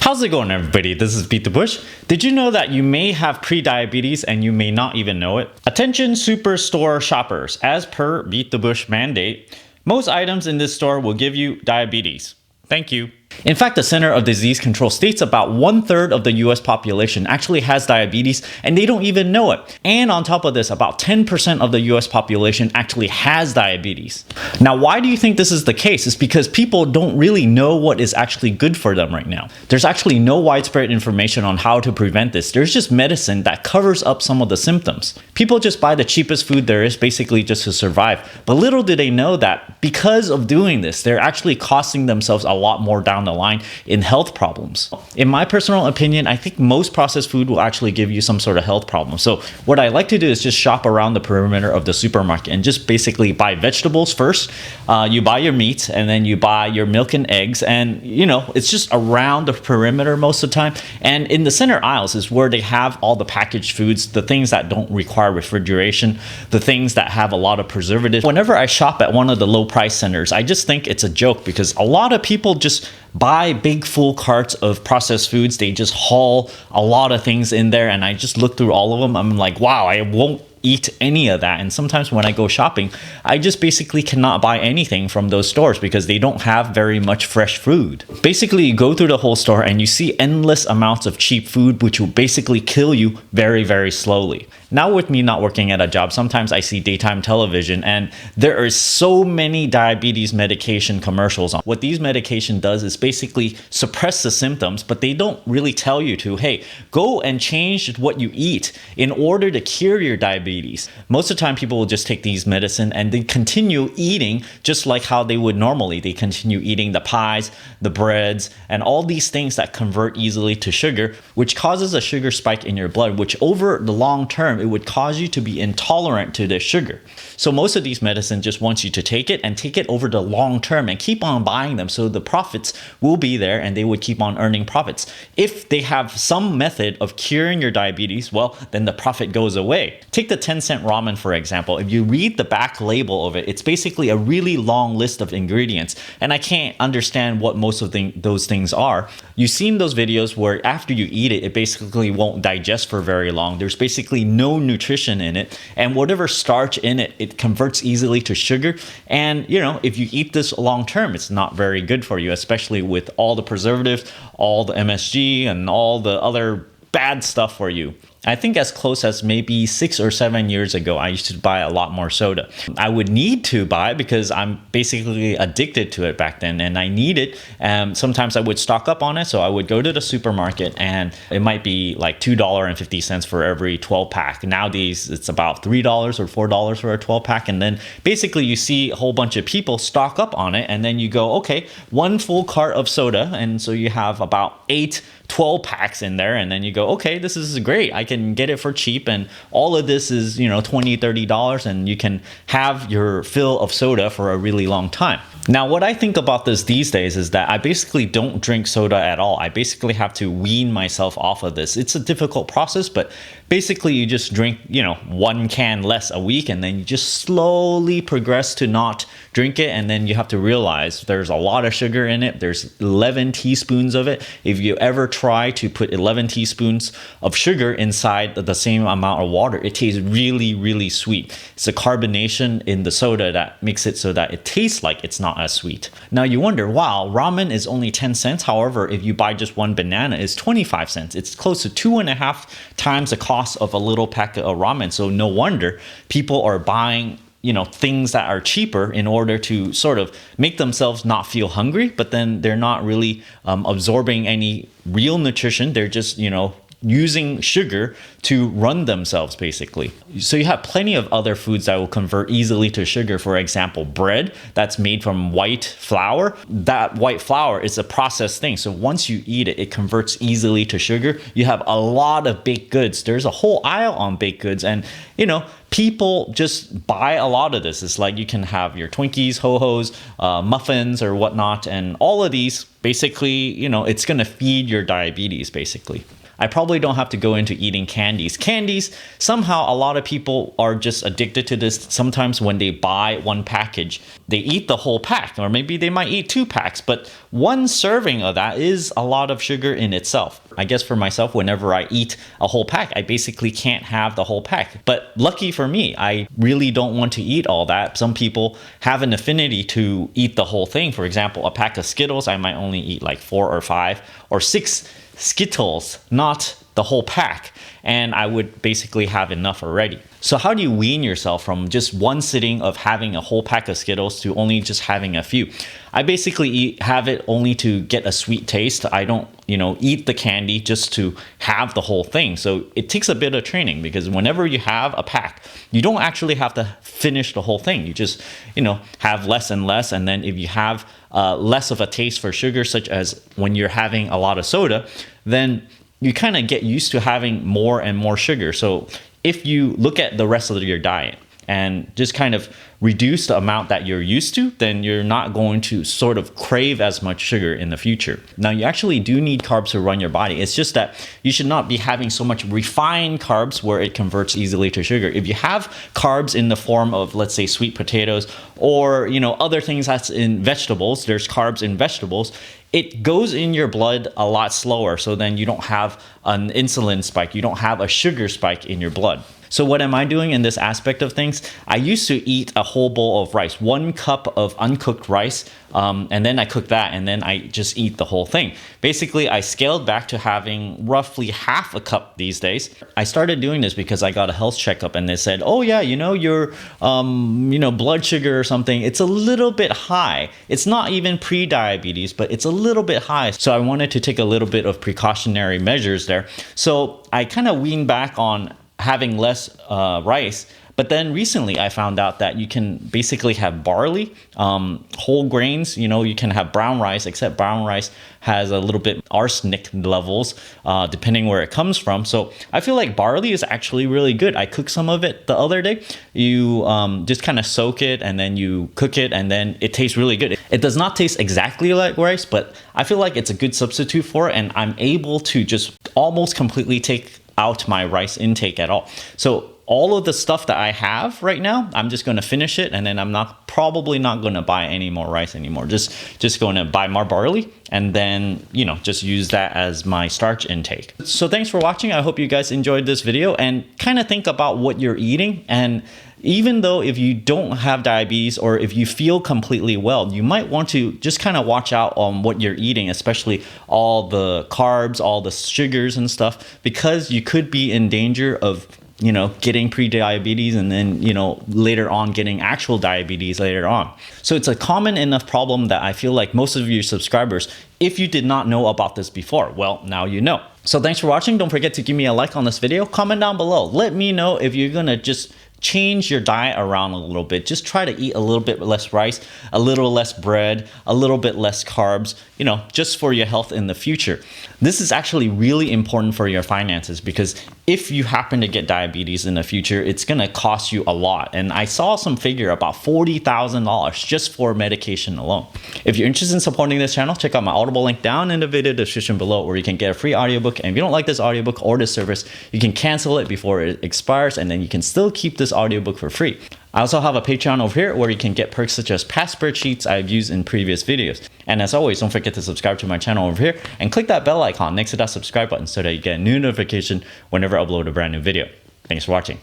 How's it going, everybody? This is BeatTheBush. Did you know that you may have pre-diabetes and you may not even know it? Attention superstore shoppers. As per BeatTheBush mandate, most items in this store will give you diabetes. Thank you. In fact, the Center of Disease Control states about 1/3 of the US population actually has diabetes and they don't even know it. And on top of this, about 10% of the US population actually has diabetes. Now, why do you think this is the case? It's because people don't really know what is actually good for them right now. There's actually no widespread information on how to prevent this. There's just medicine that covers up some of the symptoms. People just buy the cheapest food there is basically just to survive. But little do they know that because of doing this, they're actually costing themselves a lot more down the line in health problems. In my personal opinion, I think most processed food will actually give you some sort of health problem. So what I like to do is just shop around the perimeter of the supermarket and just basically buy vegetables first. You buy your meat and then you buy your milk and eggs, and it's just around the perimeter most of the time. And in the center aisles is where they have all the packaged foods, the things that don't require refrigeration, the things that have a lot of preservatives. Whenever I shop at one of the low price centers, I just think it's a joke because a lot of people just buy big full carts of processed foods. They just haul a lot of things in there, and I just look through all of them. I'm like, wow, I won't eat any of that. And sometimes when I go shopping, I just basically cannot buy anything from those stores because they don't have very much fresh food. Basically, you go through the whole store and you see endless amounts of cheap food, which will basically kill you very, very slowly. Now, with me not working at a job, sometimes I see daytime television and there are so many diabetes medication commercials on. What these medication does is basically suppress the symptoms, but they don't really tell you to, hey, go and change what you eat in order to cure your diabetes. Most of the time, people will just take these medicine and they continue eating just like how they would normally. They continue eating the pies, the breads, and all these things that convert easily to sugar, which causes a sugar spike in your blood, which over the long term, it would cause you to be intolerant to the sugar. So most of these medicines just wants you to take it and take it over the long term and keep on buying them. So the profits will be there and they would keep on earning profits. If they have some method of curing your diabetes, well, then the profit goes away. Take the 10-cent ramen, for example. If you read the back label of it, it's basically a really long list of ingredients. And I can't understand what most of those things are. You've seen those videos where after you eat it, it basically won't digest for very long. There's basically no nutrition in it, and whatever starch in it, it converts easily to sugar. And if you eat this long term, it's not very good for you, especially with all the preservatives, all the MSG, and all the other bad stuff for you. I think as close as maybe 6 or 7 years ago, I used to buy a lot more soda. I would need to buy because I'm basically addicted to it back then and I need it. Sometimes I would stock up on it. So I would go to the supermarket and it might be like $2.50 for every 12 pack. Nowadays, it's about $3 or $4 for a 12 pack. And then basically you see a whole bunch of people stock up on it. And then you go, okay, one full cart of soda. And so you have about 12 packs in there, and then you go, okay, this is great. I can get it for cheap, and all of this is $20, $30, and you can have your fill of soda for a really long time. Now, what I think about this these days is that I basically don't drink soda at all. I basically have to wean myself off of this. It's a difficult process, but basically you just drink, one can less a week, and then you just slowly progress to not drink it. And then you have to realize there's a lot of sugar in it. There's 11 teaspoons of it. If you ever try to put 11 teaspoons of sugar inside the same amount of water, it tastes really, really sweet. It's a carbonation in the soda that makes it so that it tastes like it's not as sweet. Now you wonder, wow, ramen is only 10 cents. However, if you buy just one banana, it's 25 cents. It's close to 2.5 times the cost of a little packet of ramen. So no wonder people are buying things that are cheaper in order to sort of make themselves not feel hungry, but then they're not really absorbing any real nutrition. They're just, using sugar to run themselves, basically. So you have plenty of other foods that will convert easily to sugar. For example, bread that's made from white flour. That white flour is a processed thing. So once you eat it, it converts easily to sugar. You have a lot of baked goods. There's a whole aisle on baked goods, and people just buy a lot of this. It's like you can have your Twinkies, Ho-Hos, muffins or whatnot, and all of these basically, it's going to feed your diabetes basically. I probably don't have to go into eating candies. Candies, somehow a lot of people are just addicted to this. Sometimes when they buy one package, they eat the whole pack, or maybe they might eat 2 packs, but one serving of that is a lot of sugar in itself. I guess for myself, whenever I eat a whole pack, I basically can't have the whole pack. But lucky for me, I really don't want to eat all that. Some people have an affinity to eat the whole thing. For example, a pack of Skittles, I might only eat like 4 or 5 or 6 Skittles, not the whole pack, and I would basically have enough already. So how do you wean yourself from just one sitting of having a whole pack of Skittles to only just having a few? I basically have it only to get a sweet taste. I don't, eat the candy just to have the whole thing. So it takes a bit of training, because whenever you have a pack, you don't actually have to finish the whole thing. You just, have less and less. And then if you have less of a taste for sugar, such as when you're having a lot of soda, then you kind of get used to having more and more sugar. So if you look at the rest of your diet and just kind of reduce the amount that you're used to, then you're not going to sort of crave as much sugar in the future. Now, you actually do need carbs to run your body. It's just that you should not be having so much refined carbs where it converts easily to sugar. If you have carbs in the form of, let's say, sweet potatoes, or other things that's in vegetables, there's carbs in vegetables, it goes in your blood a lot slower. So then you don't have an insulin spike, you don't have a sugar spike in your blood. So what am I doing in this aspect of things? I used to eat a whole bowl of rice, 1 cup of uncooked rice, and then I cook that, and then I just eat the whole thing. Basically, I scaled back to having roughly half a cup these days. I started doing this because I got a health checkup, and they said, oh yeah, your blood sugar or something, it's a little bit high. It's not even pre-diabetes, but it's a little bit high. So I wanted to take a little bit of precautionary measures there. So I kind of weaned back on having less rice. But then recently I found out that you can basically have barley, whole grains, you can have brown rice, except brown rice has a little bit arsenic levels, depending where it comes from. So I feel like barley is actually really good. I cooked some of it the other day. You just kind of soak it and then you cook it, and then it tastes really good. It does not taste exactly like rice, but I feel like it's a good substitute for it, and I'm able to just almost completely take out my rice intake at all. So all of the stuff that I have right now, I'm just going to finish it, and then I'm probably not going to buy any more rice anymore. Just going to buy more barley, and then just use that as my starch intake. So thanks for watching. I hope you guys enjoyed this video, and kind of think about what you're eating. And even though if you don't have diabetes, or if you feel completely well, you might want to just kind of watch out on what you're eating, especially all the carbs, all the sugars and stuff, because you could be in danger of getting pre-diabetes, and then, later on getting actual diabetes later on. So it's a common enough problem that I feel like most of your subscribers, if you did not know about this before, well, now you know. So thanks for watching. Don't forget to give me a like on this video. Comment down below. Let me know if you're gonna just change your diet around a little bit. Just try to eat a little bit less rice, a little less bread, a little bit less carbs, just for your health in the future. This is actually really important for your finances, because if you happen to get diabetes in the future, it's gonna cost you a lot. And I saw some figure about $40,000 just for medication alone. If you're interested in supporting this channel, check out my Audible link down in the video description below, where you can get a free audiobook. And if you don't like this audiobook or this service, you can cancel it before it expires, and then you can still keep this audiobook for free. I also have a Patreon over here where you can get perks such as past spreadsheets I've used in previous videos. And as always, don't forget to subscribe to my channel over here and click that bell icon next to that subscribe button so that you get a new notification whenever I upload a brand new video. Thanks for watching.